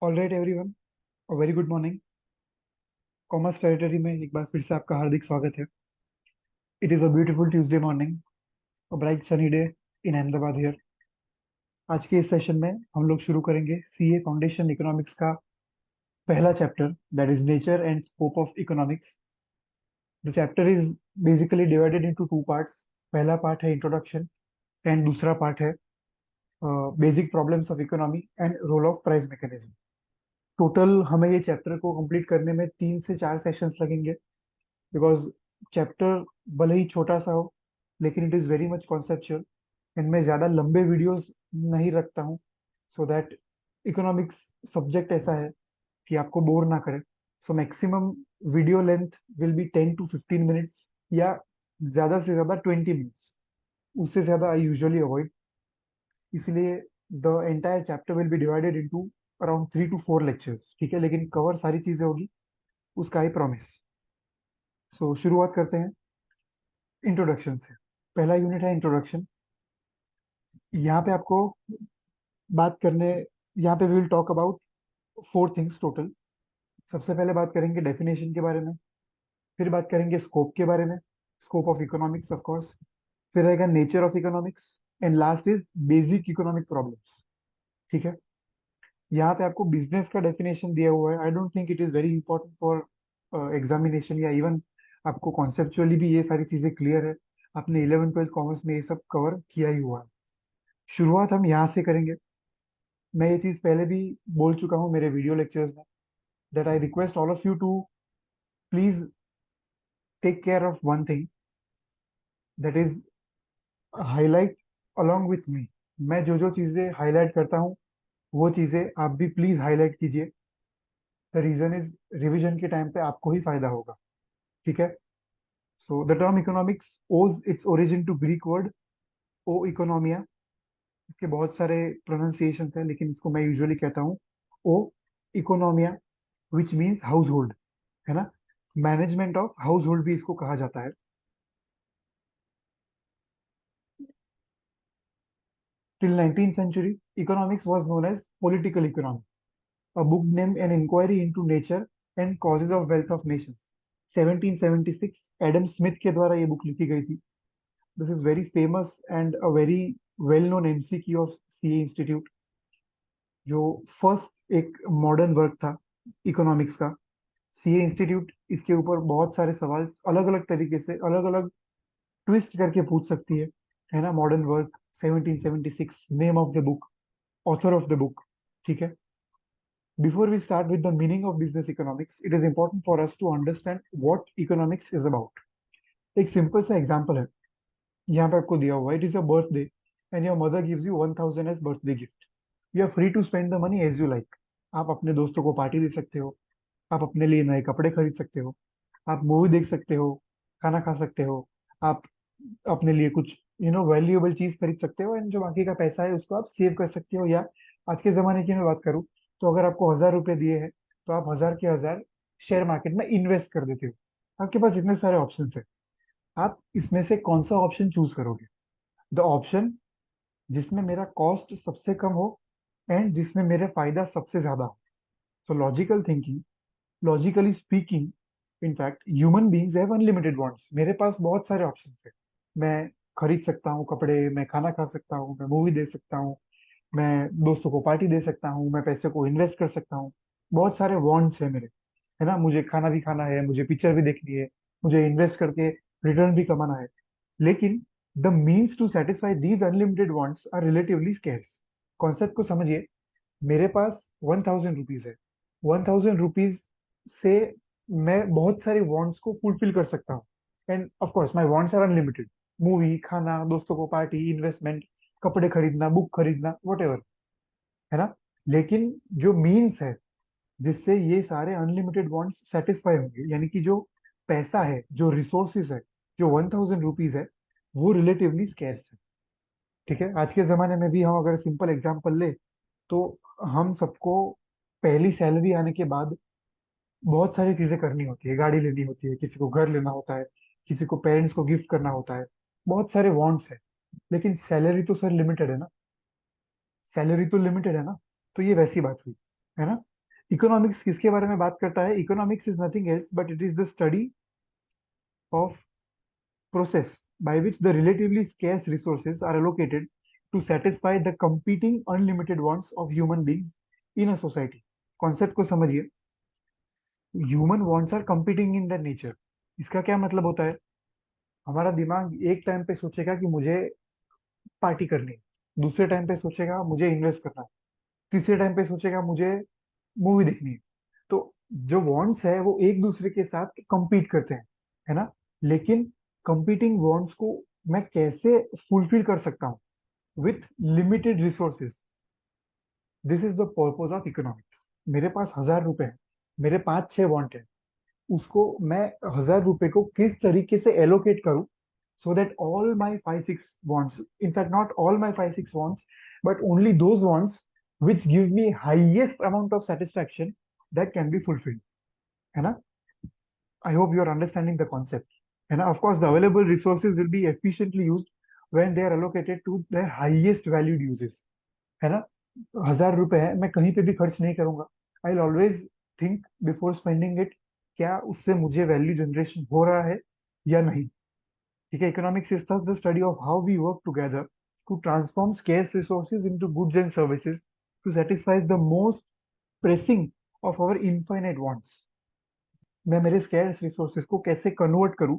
All right everyone, very good morning. Commerce territory में एक बार फिर से आपका हार्दिक स्वागत है। It is a beautiful Tuesday morning, a bright sunny day in Ahmedabad here. आज के इस सेशन में हम लोग शुरू करेंगे सीए फाउंडेशन इकोनॉमिक्स का पहला chapter, that is nature and scope of economics. The chapter is basically divided into two parts. पहला पार्ट है इंट्रोडक्शन एंड दूसरा पार्ट है basic problems of economy and role of price mechanism. Total हमें ये chapter को complete करने में 3 से 4 सेशंस लगेंगे, बिकॉज चैप्टर भले ही छोटा सा हो लेकिन it is very much conceptual. And मैं ज़्यादा लंबे वीडियोस नहीं रखता हूँ, सो दैट इकोनॉमिक्स सब्जेक्ट ऐसा है कि आपको बोर ना करे। So maximum video length will be 10 to 15 minutes, या ज़्यादा से ज़्यादा 20 मिनट्स। उससे ज़्यादा आई यूजुअली अवॉइड। इसलिए the entire chapter will be divided into around 3 to 4 lectures, ठीक है, लेकिन कवर सारी चीज़ें होगी, उसका ही प्रॉमिस। सो शुरुआत करते हैं इंट्रोडक्शन से। पहला यूनिट है इंट्रोडक्शन। यहाँ पे आपको बात करने यहाँ पे we will talk about 4 things total. सबसे पहले बात करेंगे डेफिनेशन के बारे में, फिर बात करेंगे स्कोप के बारे में, scope of economics of course, फिर रहेगा nature of economics, and last is basic economic problems. ठीक है। यहाँ पे आपको बिजनेस का डेफिनेशन दिया हुआ है। आई don't think it is very important for examination, या इवन आपको कॉन्सेप्चुअली भी ये सारी चीजें क्लियर है। आपने 11th 12th कॉमर्स में ये सब कवर किया ही हुआ है। शुरुआत हम यहाँ से करेंगे। मैं ये चीज पहले भी बोल चुका हूँ मेरे वीडियो लेक्चर्स में, that I request all of you to please take care of one thing, that is highlight along with me. मैं जो जो चीजें हाईलाइट करता हूँ वो चीजें आप भी प्लीज हाईलाइट कीजिए। द रीजन इज रिवीजन के टाइम पे आपको ही फायदा होगा। ठीक है। So the term economics owes its origin to Greek word oikonomia. इसके बहुत सारे प्रोनाउंसिएशन है, लेकिन इसको मैं यूजुअली कहता हूँ ओ इकोनॉमिया, विच मीन्स हाउस होल्ड, है ना। मैनेजमेंट ऑफ हाउस होल्ड भी इसको कहा जाता है। Till 19th century, economics was known as political economy. A book named An Inquiry into Nature and Causes of Wealth of Nations, 1776, Adam Smith के द्वारा ये बुक लिखी गई थी। This is very famous and a very well known MCQ of CA institute, जो first एक modern work था economics का। सीए इंस्टीट्यूट इसके ऊपर बहुत सारे सवाल अलग अलग तरीके से अलग अलग ट्विस्ट करके पूछ सकती है ना। Modern work 1776, name of the book, author of the book. ठीक है। Before we start with the meaning of business economics, it is important for us to understand what economics is about. एक simple सा example है यहाँ पे आपको दिया हुआ है। It is a birthday and your mother gives you 1000 as birthday gift. You are free to spend the money as you like. आप अपने दोस्तों को पार्टी दे सकते हो, आप अपने लिए नए कपड़े खरीद सकते हो, आप मूवी देख सकते हो, खाना खा सकते हो, आप अपने लिए कुछ वैल्यूएबल चीज खरीद सकते हो, एंड जो बाकी का पैसा है उसको आप सेव कर सकते हो। या आज के जमाने की मैं बात करूँ तो अगर आपको 1000 रुपये दिए हैं तो आप 1000 के 1000 शेयर मार्केट में इन्वेस्ट कर देते हो। आपके पास इतने सारे ऑप्शन है, आप इसमें से कौन सा ऑप्शन चूज करोगे? द ऑप्शन जिसमें मेरा कॉस्ट सबसे कम हो एंड जिसमें मेरा फायदा सबसे ज्यादा हो। सो logical thinking, logically speaking, in fact human beings have unlimited wants. मेरे पास बहुत सारे ऑप्शन है। मैं खरीद सकता हूँ कपड़े, मैं खाना खा सकता हूँ, मैं मूवी देख सकता हूँ, मैं दोस्तों को पार्टी दे सकता हूँ, मैं पैसे को इन्वेस्ट कर सकता हूँ। बहुत सारे वांट्स है मेरे, है ना। मुझे खाना भी खाना है, मुझे पिक्चर भी देखनी है, मुझे इन्वेस्ट करके रिटर्न भी कमाना है। लेकिन the means to satisfy these unlimited wants are relatively scarce. Concept को समझिए। मेरे पास 1000 रुपीज है। 1000 रुपीज से मैं बहुत सारे वांट्स को फुलफिल कर सकता हूँ। And of course my wants are unlimited. Movie, खाना, दोस्तों को पार्टी, इन्वेस्टमेंट, कपड़े खरीदना, बुक खरीदना, वट, है ना। लेकिन जो मीन्स है जिससे ये सारे अनलिमिटेड वांट्स सेटिस्फाई होंगे, यानी कि जो पैसा है, जो रिसोर्सेज है, जो 1000 रुपीज है, वो रिलेटिवली स्केर्स है। ठीक है। आज के जमाने में भी हम अगर सिंपल एग्जांपल ले तो हम सबको पहली सैलरी आने के बाद बहुत सारी चीजें करनी होती है। गाड़ी लेनी होती है, किसी को घर लेना होता है, किसी को पेरेंट्स को गिफ्ट करना होता है। बहुत सारे वांट्स है, लेकिन सैलरी तो सर लिमिटेड है ना। सैलरी तो लिमिटेड है ना। तो ये वैसी बात हुई, है ना। इकोनॉमिक्स किसके बारे में बात करता है? Economics is nothing else but it is the study of process by which the relatively scarce resources are allocated to satisfy the competing unlimited wants of human beings in a society. Concept को समझिए। Human wants are competing in the nature. इसका क्या मतलब होता है? हमारा दिमाग एक टाइम पे सोचेगा कि मुझे पार्टी करनी है, दूसरे टाइम पे सोचेगा मुझे इन्वेस्ट करना है, तीसरे टाइम पे सोचेगा मुझे मूवी देखनी है। तो जो वांट्स है वो एक दूसरे के साथ compete करते हैं, है ना? लेकिन कंपीटिंग वांट्स को मैं कैसे फुलफिल कर सकता हूँ with limited resources? This is the purpose of economics. मेरे पास 1,000 रुपए है, मेरे 5-6 वांट है, उसको मैं 1,000 रुपए को किस तरीके से एलोकेट करूं so that all my 5-6 wants, in fact not all my 5-6 wants, but only those wants which give me highest amount of satisfaction, that can be fulfilled, है ना? I hope you are understanding the concept, है ना? Of course the available resources will be efficiently used when they are allocated to their highest valued uses, है ना? 1,000 रुपए है, मैं कहीं पे भी खर्च नहीं करूंगा। I will always think before spending it, क्या उससे मुझे वैल्यू जनरेशन हो रहा है या नहीं? ठीक है। Economics is thus the study of how we work together to transform scarce resources into goods and services to satisfy the most pressing of our infinite wants. मैं मेरे scarce resources को कैसे कन्वर्ट करूं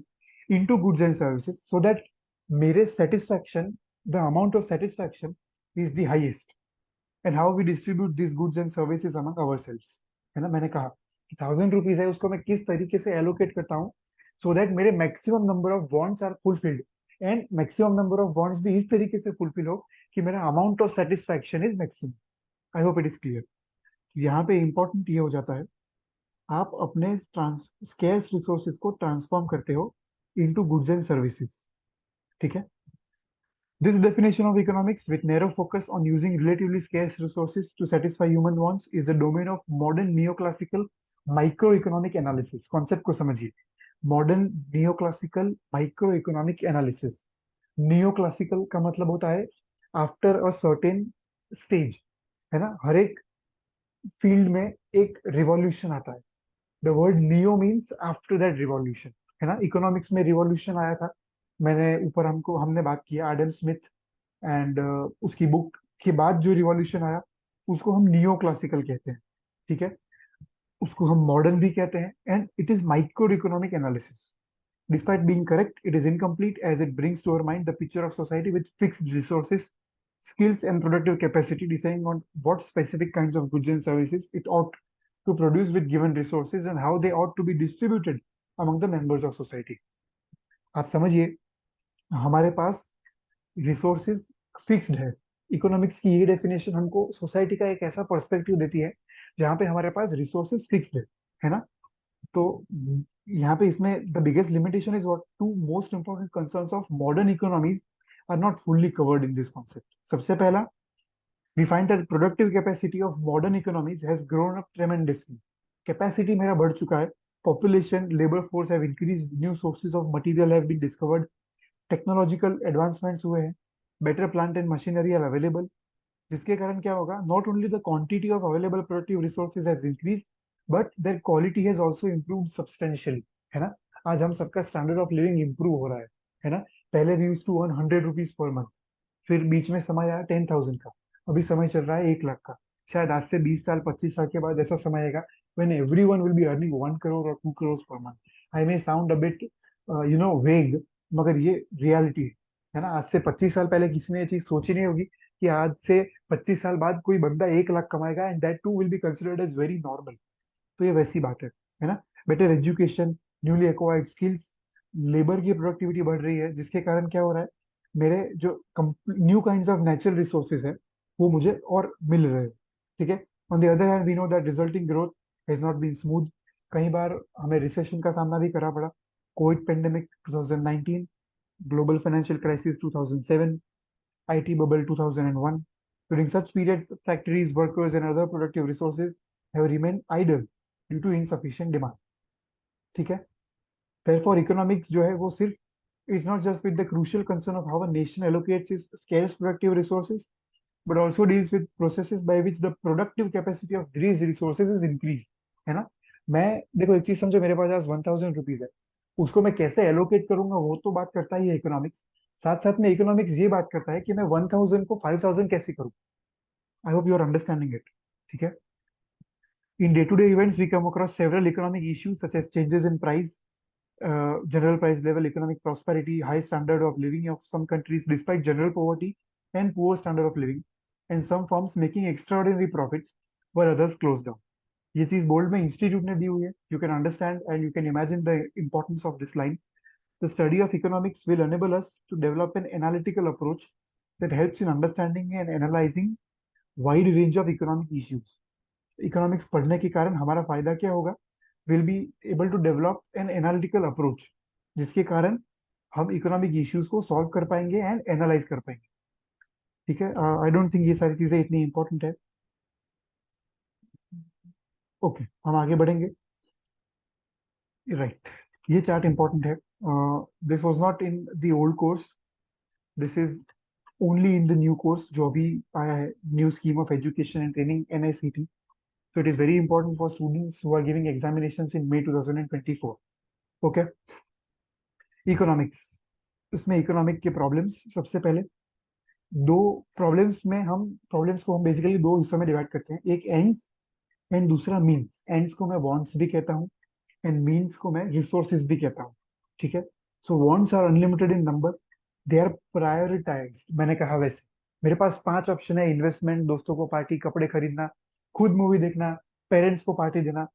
into goods and services so that मेरे satisfaction, the amount of satisfaction is the highest, and how we distribute these goods and services among ourselves, है ना? मैंने कहा कि 1,000 रुपीज है, उसको मैं किस तरीके से एलोकेट करता हूँ सो दैट मेरे maximum number of wants are fulfilled, and maximum number of wants भी इस तरीके से फुलफिल हो कि मेरा amount of satisfaction is maximum. I hope it is clear. यहाँ पे इंपॉर्टेंट ये हो जाता है, आप अपने स्केर्स रिसोर्सेज को ट्रांसफॉर्म करते हो इनटू गुड्स एंड सर्विसेज। ठीक है। This definition of economics, with narrow focus on using relatively scarce resources to satisfy human wants, is the domain of modern neoclassical microeconomic analysis. Concept को समझिए। Modern neoclassical microeconomic analysis. Neoclassical का मतलब होता है after a certain stage, है ना? हर एक field में एक रिवॉल्यूशन आता है। The word neo means after that revolution, है ना? इकोनॉमिक्स में रिवॉल्यूशन आया था, मैंने ऊपर हमने बात किया एडम स्मिथ एंड उसकी बुक के बाद जो रिवॉल्यूशन आया उसको हम नियो क्लासिकल कहते हैं। ठीक है। उसको हम मॉडर्न भी कहते हैं, and it is micro economic analysis. Despite being correct, it is incomplete as it brings to our mind the picture of society with fixed resources, skills, and productive capacity, deciding on what specific kinds of goods and services it ought to produce with given resources and how they ought to be distributed among the members of society. आप समझिए, हमारे पास resources fixed है। Economics की ये definition हमको society का एक ऐसा पर्सपेक्टिव देती है जहाँ पे हमारे पास रिसोर्सेज फिक्स्ड है ना? तो यहाँ पे इसमें the biggest limitation is what two most important concerns of modern economies are not fully covered in this concept. सबसे पहला, we find that productive capacity of modern economies has grown up tremendously. Capacity मेरा बढ़ चुका है, population, labour force have increase, new sources of material have been discovered, technological advancements हुए हैं, better plant and machinery are available, जिसके कारण क्या होगा, not only the quantity of available productive resources has increase but there quality has also improved substantially, है ना? आज हम सबका स्टैंडर्ड ऑफ लिविंग इंप्रूव हो रहा है ना? पहले we used to earn 100 rupees per month, फिर बीच में समय आया 10,000 का, अभी समय चल रहा है 1 लाख का। शायद आज से 20 साल 25 साल के बाद ऐसा समय आएगा when everyone will be earning 1 crore or 2 crores per month. I may sound a bit vague, मगर ये रियलिटी है ना? आज से 25 साल पहले किसी ने ये चीज सोची नहीं होगी कि आज से 25 साल बाद कोई बंदा 1 लाख कमाएगा, and that too will be considered as very normal. तो ये वैसी बात है ना? Better education, newly acquired skills, labour की प्रोडक्टिविटी बढ़ रही है, जिसके कारण क्या हो रहा है, मेरे जो new kind of natural resources है वो मुझे और मिल रहे हैं। ठीक है। On the other hand we know that resulting growth has not been smooth. कई बार हमें रिसेशन का सामना भी करना पड़ा। Covid pandemic 2019, global financial crisis 2007, IT bubble 2001. During such periods, factories, workers, and other productive resources have remained idle due to insufficient demand. ठीक है। Therefore, economics जो है वो सिर्फ, it's not just with the crucial concern of how a nation allocates its scarce productive resources, but also deals with processes by which the productive capacity of these resources is increased, है ना। मैं देखो एक चीज समझो, मेरे पास 1000 rupees है, उसको मैं कैसे एलोकेट करूंगा वो तो बात करता ही है इकोनॉमिक्स। साथ साथ में इकोनॉमिक्स ये बात करता है कि मैं 1000 को 5000 कैसे करूँ। I hope you are understanding it. ठीक है। In day-to-day events, we come across several economic issues such as changes in price, general price level, economic prosperity, high standard of living of some countries despite general poverty, and poor standard of living, and some firms making extraordinary profits while others close down. ये चीज bold में institute ने दी हुई है। You can understand and you can imagine the importance of this line. The study of economics will enable us to develop an analytical approach that helps in understanding and analyzing wide range of economic issues. Economics पढ़ने के कारण हमारा फायदा क्या होगा? Will be able to develop an analytical approach, जिसके कारण हम इकोनॉमिक इश्यूज को सॉल्व कर पाएंगे एंड एनालाइज कर पाएंगे। ठीक है। आई डोंट थिंक ये सारी चीजें इतनी इंपॉर्टेंट है। ओके, हम आगे बढ़ेंगे। राइट, ये चार्ट इंपॉर्टेंट है। This was not in the old course, this is only in the new course जो अभी आया है, new scheme of education and training, NICT. So it is very important for students who are giving examinations in May 2024. Okay. Economics, उसमें economic के problems सबसे पहले। दो problems में हम प्रॉब्लम्स को हम बेसिकली दो हिस्सों में डिवाइड करते हैं, एक एंड्स एंड दूसरा मीन्स। एंड्स को मैं वांट्स भी कहता हूँ एंड मीन्स को मैं रिसोर्सेज भी कहता हूँ। ठीक है। So wants are unlimited in number, they are prioritised. मैंने कहा वैसे मेरे पास 5 ऑप्शन है: इन्वेस्टमेंट, दोस्तों को पार्टी, कपड़े खरीदना, खुद मूवी देखना, पेरेंट्स को पार्टी देना।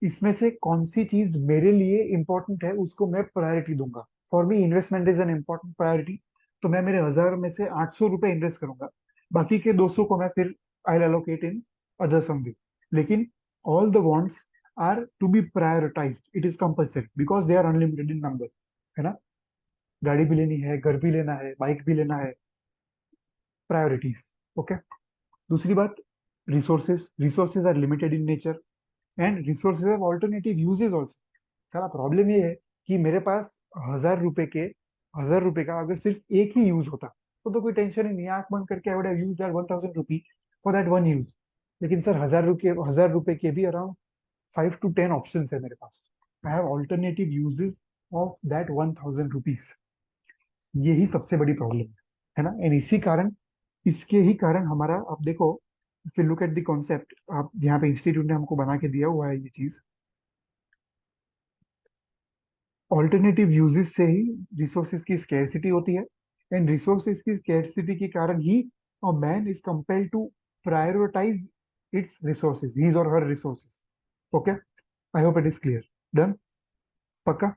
इसमें से कौन सी चीज मेरे लिए इंपॉर्टेंट है उसको मैं प्रायोरिटी दूंगा। For me investment is an important priority, तो मैं मेरे 1000 में से 800 रुपए इन्वेस्ट करूंगा, बाकी के 200 को मैं फिर आई allocate in other some way. लेकिन all the wants are to be prioritised, it is compulsory because they are unlimited in number, है ना। गाड़ी भी लेनी है, घर भी लेना है, बाइक भी लेना है, प्रायोरिटीज। ओके। दूसरी बात, resources. Resources are limited in nature and resources have alternative uses also. सारा प्रॉब्लम ये है कि मेरे पास 1000 रुपए का अगर सिर्फ एक ही यूज होता तो कोई टेंशन ही नहीं, आंख बंद करके I would have used that 1000 rupee for that one use. लेकिन सर 1000 रुपए के भी अराउंड 5 to 10 ऑप्शन है मेरे पास। I have alternative uses of that 1000 rupees. यही सबसे बड़ी प्रॉब्लम है ना। एंड इसी कारण, इसके ही कारण हमारा, आप देखो, if you look at the concept, आप यहाँ पे इंस्टीट्यूट ने हमको बना के दिया हुआ है ये चीज, ऑल्टरनेटिव यूजेस से ही रिसोर्सेज की स्केर्सिटी होती है एंड रिसोर्सेज की स्केर्सिटी के कारण ही a man is compelled to prioritise its resources, his और her resources. Okay, I hope it is clear. Done, पक्का।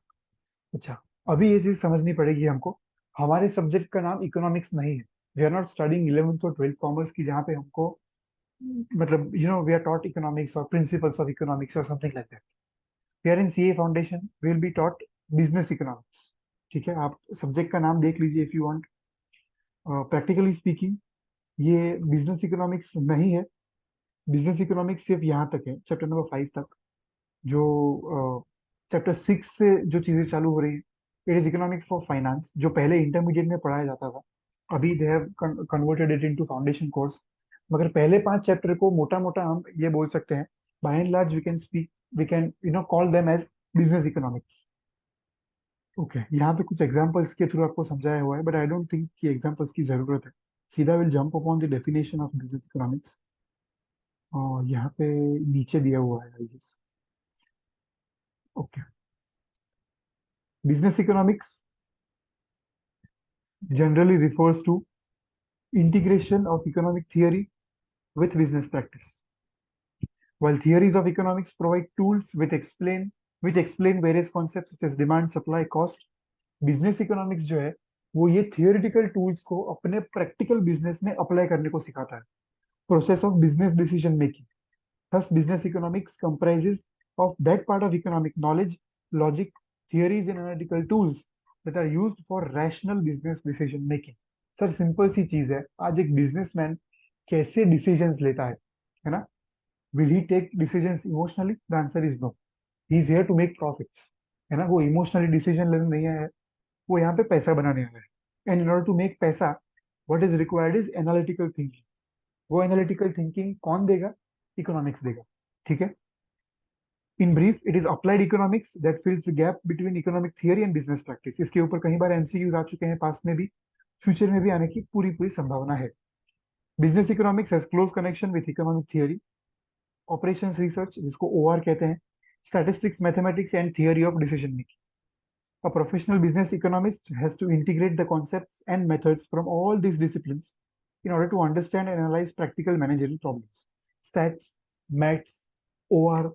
अच्छा, अभी ये चीज समझनी पड़ेगी हमको, हमारे सब्जेक्ट का नाम इकोनॉमिक्स नहीं है। We are not studying 11th और 12th कॉमर्स की, जहाँ पे हमको मतलब वी आर टॉट इकोनॉमिक्स और प्रिंसिपल्स ऑफ इकोनॉमिक्स और something like that. We are in CA foundation, will be taught business economics. ठीक है, आप सब्जेक्ट का नाम देख लीजिए if you want. Practically speaking, ये बिजनेस इकोनॉमिक्स नहीं है। बिजनेस इकोनॉमिक्स सिर्फ यहाँ तक है, चैप्टर नंबर 5 तक। जो चैप्टर 6 से जो चीजें चालू हो रही है, it is economics for finance, जो पहले इंटरमीडिएट में पढ़ाया जाता था। अभी they have converted it into foundation course. मगर पहले 5 चैप्टर को मोटा मोटा हम ये बोल सकते हैं, by and large we can speak, we can call them as business economics. Okay, यहाँ पे कुछ एग्जांपल्स के थ्रू आपको समझाया हुआ है, बट आई डोंट थिंक कि एग्जांपल्स की जरूरत है। सीधा will jump upon the definition of business economics. और यहाँ पे नीचे दिया हुआ है, I guess. Okay, business economics generally refers to integration of economic theory with business practice. While theories of economics provide tools which explain various concepts such as demand, supply, cost, business economics जो है वो ये theoretical tools को अपने practical business में apply करने को सिखाता है। Process of business decision making. Thus, business economics comprises of that part of economic knowledge, logic, theories, and analytical tools that are used for rational business decision making. Sir simple सी चीज है, आज एक businessman कैसे decisions लेता है ना। Will he take decisions emotionally? The answer is no. He is here to make profits, है ना। वो इमोशनली डिसीजन लेने नहीं आया है, वो यहाँ पे पैसा बनाने आया है। And in order to make पैसा, what is required is analytical thinking. वो एनालिटिकल थिंकिंग कौन देगा? इकोनॉमिक्स देगा। ठीक है। In brief, it is applied economics that fills the gap between economic theory and business practice. इसके ऊपर कई बार एमसीक्यूज आ चुके हैं, पास्ट में भी, फ्यूचर में भी आने की पूरी पूरी संभावना है। Business economics has close connection with economic theory, operations research जिसको ओआर कहते हैं, statistics, mathematics and theory of decision making. A professional business economist has to integrate the concepts and methods from all these disciplines in order to understand and analyze practical managerial problems. Stats, maths, OR,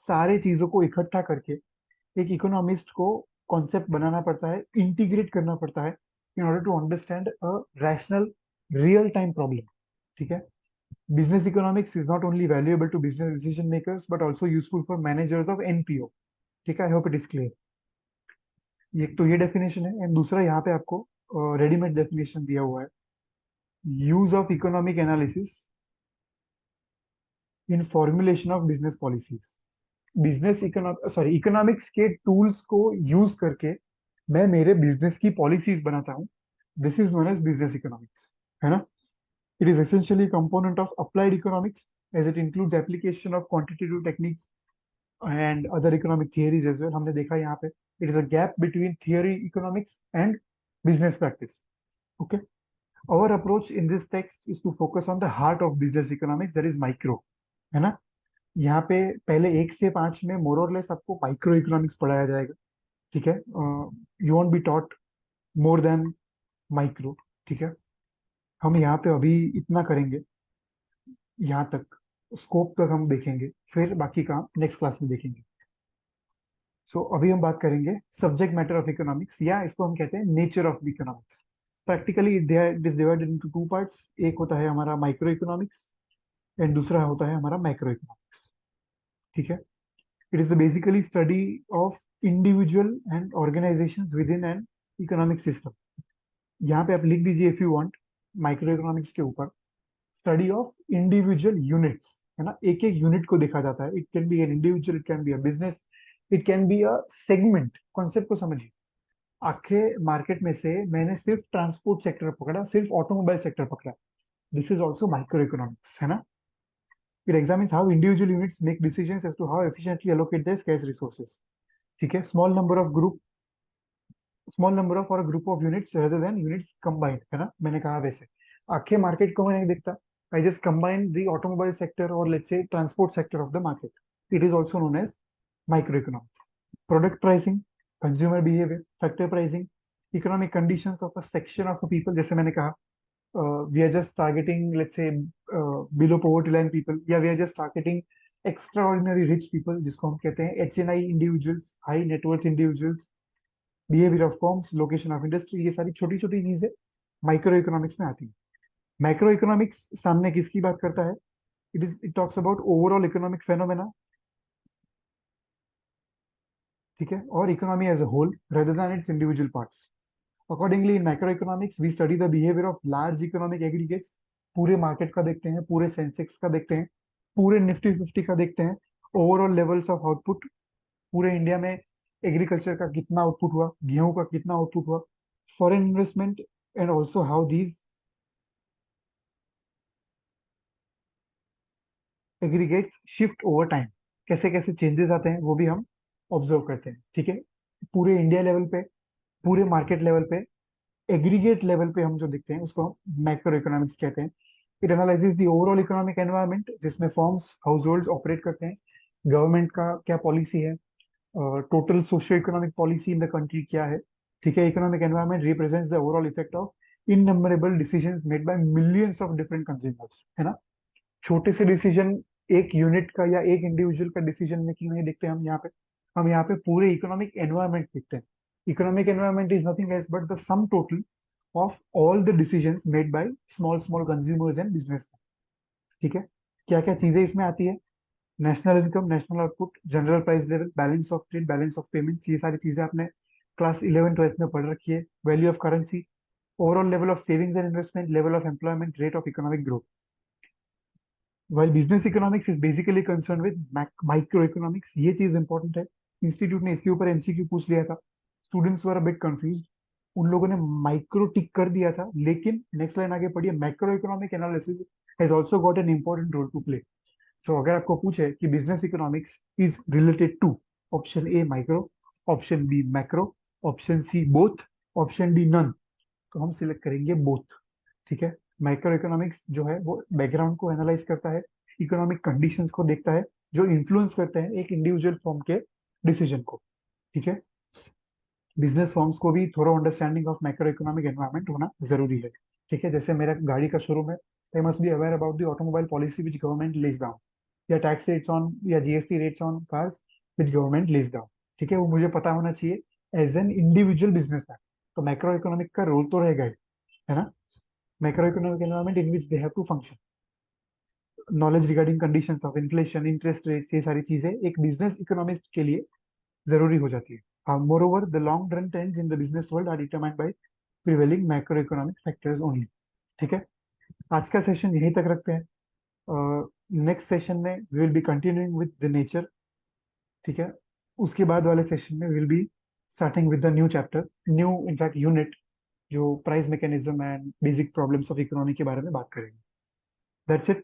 सारे चीजों को इकट्ठा करके एक economist को concept बनाना पड़ता है, integrate करना पड़ता है in order to understand a rational real time problem. ठीक है। Business economics is not only valuable to business decision makers but also useful for managers of NPO. ठीक है, I hope it is clear. ये तो ये definition है, and दूसरा यहाँ पे आपको रेडीमेड डेफिनेशन दिया हुआ है। Use of economic analysis in formulation of business policies. Business economics के टूल्स को यूज करके मैं मेरे बिजनेस की पॉलिसीज बनाता हूँ। This is known as business economics, है ना। It is essentially component of applied economics as it includes application of quantitative techniques and other economic theories as well. हमने देखा यहाँ पे it is a gap between theory economics and business practice. Okay. Our approach in this text is to focus on the heart of business economics, that is micro, है ना। यहाँ पे पहले 1 से 5 में मोर और लेस आपको माइक्रो इकोनॉमिक्स पढ़ाया जाएगा। ठीक है। You want be taught more than micro. ठीक है। हम यहाँ पे अभी इतना करेंगे, यहाँ तक स्कोप तक हम देखेंगे, फिर बाकी काम नेक्स्ट क्लास में देखेंगे। अभी हम बात करेंगे सब्जेक्ट मैटर ऑफ इकोनॉमिक्स, या इसको हम कहते हैं nature of economics. Practically it is divided into 2 parts. एक होता है हमारा माइक्रो इकोनॉमिक्स एंड दूसरा होता है हमारा मैक्रो इकोनॉमिक्स। ठीक है। It is basically study of individual and organisations with in an economic system. यहाँ पे आप लिख दीजिए if you want, micro economics के ऊपर स्टडी ऑफ इंडिविजुअल यूनिट्स, है ना। एक एक यूनिट को देखा जाता है। It can be an individual, it can be a business, it can be a segment. Concept को समझिए। आखे मार्केट में से मैंने सिर्फ ट्रांसपोर्ट सेक्टर पकड़ा, सिर्फ ऑटोमोबाइल सेक्टर पकड़ा, this is also micro economics, है ना। It examines how individual units make decisions as to how efficiently allocate their scarce resources. ठीक है। स्मॉल नंबर ऑफ और group of units rather than units combined, है ना। मैंने कहा वैसे आखे मार्केट को मैं नहीं देखता, I just combine the automobile sector और let's say transport sector of the market. It is also known as micro economics. Product pricing, consumer behaviour, factor pricing, economic conditions of a section of people, जैसे मैंने कहा we are just targeting, let's say, below poverty line people, या we are just targeting extraordinary rich people, जिसको हम कहते हैं HNI individuals, high net worth individuals, behavior of firms, location of industry। ये सारी छोटी छोटी चीजें माइक्रो इकोनॉमिक्स में आती है। मैक्रो इकोनॉमिक्स सामने किसकी बात करता है? It talks about overall economic phenomena. ठीक है। और economy as a whole rather than its individual parts. Accordingly, in macroeconomics, we study the behavior of large economic aggregates। पूरे मार्केट का देखते हैं, पूरे सेंसेक्स का देखते हैं, पूरे निफ्टी 50 का देखते हैं, ओवरऑल लेवल्स ऑफ आउटपुट। पूरे इंडिया में एग्रीकल्चर का कितना आउटपुट हुआ, गेहूं का कितना आउटपुट हुआ, foreign investment, and also how these aggregates shift over time. कैसे कैसे चेंजेस आते हैं वो भी हम ऑब्जर्व करते हैं। ठीक है। पूरे इंडिया लेवल पे, पूरे मार्केट लेवल पे, एग्रीगेट लेवल पे हम जो देखते हैं उसको हम मैक्रो इकोनॉमिक्स कहते हैं। It analyses the overall economic environment, जिसमें फर्म्स, हाउस होल्ड ऑपरेट करते हैं, गवर्नमेंट का क्या पॉलिसी है, total socio economic policy in the country क्या है। ठीक है। Economic environment represents the overall effect of innumerable decisions made by millions of different consumers, है ना। छोटे से डिसीजन, एक यूनिट का या एक इंडिविजुअल का डिसीजन मेकिंग नहीं देखते हम यहाँ पे। हम यहाँ पे पूरे इकोनॉमिक एनवायरनमेंट देखते हैं। Economic environment is nothing else but the sum total of all the decisions made by small consumers and business। ठीक है। क्या क्या चीजें इसमें आती है? National income, national output, general price level, balance of trade, balance of payments, ये सारी चीजें आपने क्लास 11 12 में पढ़ रखी है। Value of currency, overall level of savings and investment, level of employment, rate of economic growth. While business economics is basically concern with micro economics. ये चीज इंपॉर्टेंट है, इंस्टीट्यूट ने इसके ऊपर एमसीक्यू पूछ लिया था, students were a bit confused, उन लोगों ने माइक्रो टिक कर दिया था, लेकिन नेक्स्ट लाइन आगे पढ़िए, macro economic analysis has also got an important role to play. So अगर आपको पूछे कि business economics is related to, option A micro, option B macro, option C both, option D none, तो हम select करेंगे both. ठीक है। Micro economics जो है वो बैकग्राउंड को एनालाइज करता है, इकोनॉमिक कंडीशंस को देखता है, जो इन्फ्लुएंस करते हैं एक इंडिविजुअल फॉर्म के डिसीजन को। ठीक है। बिजनेस फॉर्म्स को भी थोड़ा understanding of macro economic environment होना जरूरी है। ठीक है। जैसे मेरा गाड़ी का शोरूम है, I must be aware about the automobile policy which government lays down, या टैक्स रेट्स ऑन या GST rates on cars which government lays down. ठीक है। वो मुझे पता होना चाहिए एज एन इंडिविजुअल बिजनेसमैन। तो मैक्रो इकोनॉमिक का रोल तो रहेगा ही, है ना। Macro economic environment in which they have to function, knowledge regarding conditions of inflation, interest rates, ये सारी चीजें एक बिजनेस इकोनॉमिस्ट के लिए जरूरी हो जाती है। More the long run trends in the business world are determined by prevailing macro economic factors only. ठीक है। आज का सेशन यहीं तक रखते हैं। नेक्स्ट सेशन में we will be continuing with the nature. ठीक है। उसके बाद वाले सेशन में we will be starting with the new chapter, new in fact unit, जो price mechanism and basic problems of economy के बारे में बात करेंगे। That's it.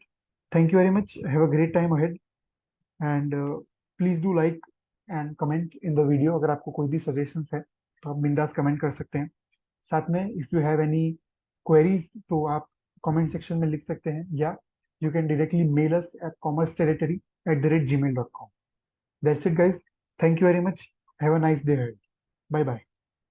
Thank you very much, have a great time ahead, and please do like and comment in the video. अगर आपको कोई भी सजेशंस है तो आप बिंदास कमेंट कर सकते हैं। साथ में if you have any queries तो आप कमेंट सेक्शन में लिख सकते हैं, या you can directly mail us at commerceterritory@gmail.com। That's it guys, thank you very much, have a nice day, bye bye.